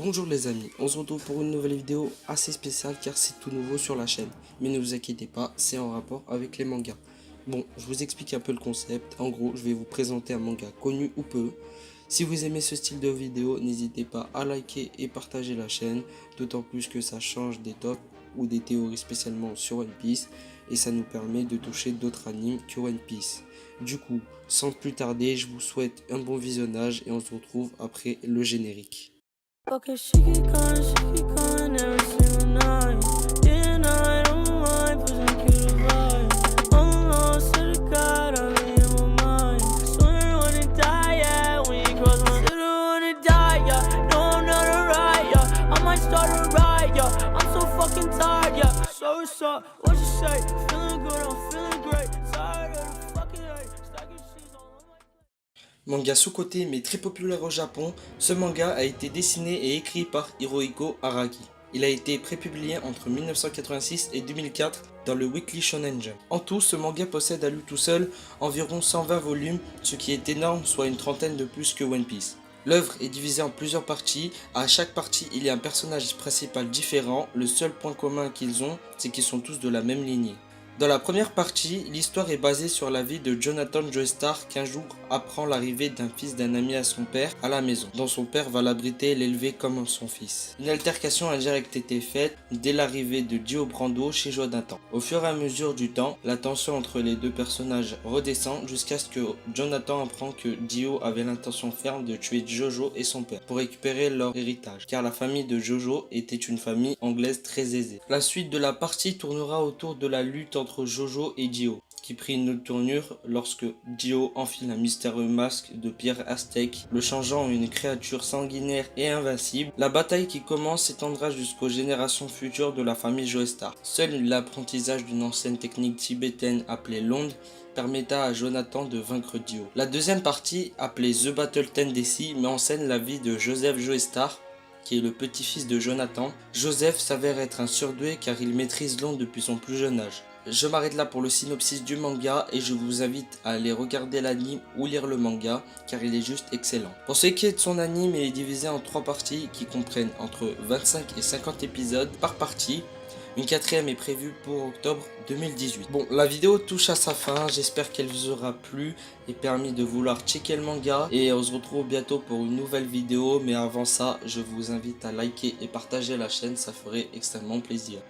Bonjour les amis, on se retrouve pour une nouvelle vidéo assez spéciale car c'est tout nouveau sur la chaîne. Mais ne vous inquiétez pas, c'est en rapport avec les mangas. Bon, je vous explique un peu le concept. En gros, je vais vous présenter un manga connu ou peu. Si vous aimez ce style de vidéo, n'hésitez pas à liker et partager la chaîne. D'autant plus que ça change des tops ou des théories spécialement sur One Piece. Et ça nous permet de toucher d'autres animes que One Piece. Du coup, sans plus tarder, je vous souhaite un bon visionnage et on se retrouve après le générique. Okay, she keep calling every single night. And I don't mind pushing you to vibe. I'm lost to the God, I'm in my mind. Swear I wanna die, yeah, when you cross my swear I wanna die, yeah. No, I'm not alright, yeah. I might start a riot, yeah. I'm so fucking tired, yeah. So, what you say? Feeling good, I'm feeling great. Tired of the fucking hate. Stacking sheets all on my Manga sous-coté mais très populaire au Japon, ce manga a été dessiné et écrit par Hirohiko Araki. Il a été prépublié entre 1986 et 2004 dans le Weekly Shonen Jump. En tout, ce manga possède à lui tout seul environ 120 volumes, ce qui est énorme, soit une trentaine de plus que One Piece. L'œuvre est divisée en plusieurs parties, à chaque partie il y a un personnage principal différent, le seul point commun qu'ils ont, c'est qu'ils sont tous de la même lignée. Dans la première partie, l'histoire est basée sur la vie de Jonathan Joestar qui un jour apprend l'arrivée d'un fils d'un ami à son père à la maison, dont son père va l'abriter et l'élever comme son fils. Une altercation indirecte était faite dès l'arrivée de Dio Brando chez Jonathan. Au fur et à mesure du temps, la tension entre les deux personnages redescend jusqu'à ce que Jonathan apprend que Dio avait l'intention ferme de tuer Jojo et son père pour récupérer leur héritage, car la famille de Jojo était une famille anglaise très aisée. La suite de la partie tournera autour de la lutte entre Jojo et Dio, qui prit une autre tournure lorsque Dio enfile un mystérieux masque de pierre aztèque, le changeant en une créature sanguinaire et invincible. La bataille qui commence s'étendra jusqu'aux générations futures de la famille Joestar. Seul l'apprentissage d'une ancienne technique tibétaine appelée l'onde permettra à Jonathan de vaincre Dio. La deuxième partie, appelée The Battle Tendency, met en scène la vie de Joseph Joestar, qui est le petit-fils de Jonathan. Joseph s'avère être un surdoué car il maîtrise l'onde depuis son plus jeune âge. Je m'arrête là pour le synopsis du manga et je vous invite à aller regarder l'anime ou lire le manga car il est juste excellent. Pour ce qui est de son anime, il est divisé en 3 parties qui comprennent entre 25 et 50 épisodes par partie. Une quatrième est prévue pour octobre 2018. Bon, la vidéo touche à sa fin, j'espère qu'elle vous aura plu et permis de vouloir checker le manga. Et on se retrouve bientôt pour une nouvelle vidéo, mais avant ça, je vous invite à liker et partager la chaîne, ça ferait extrêmement plaisir.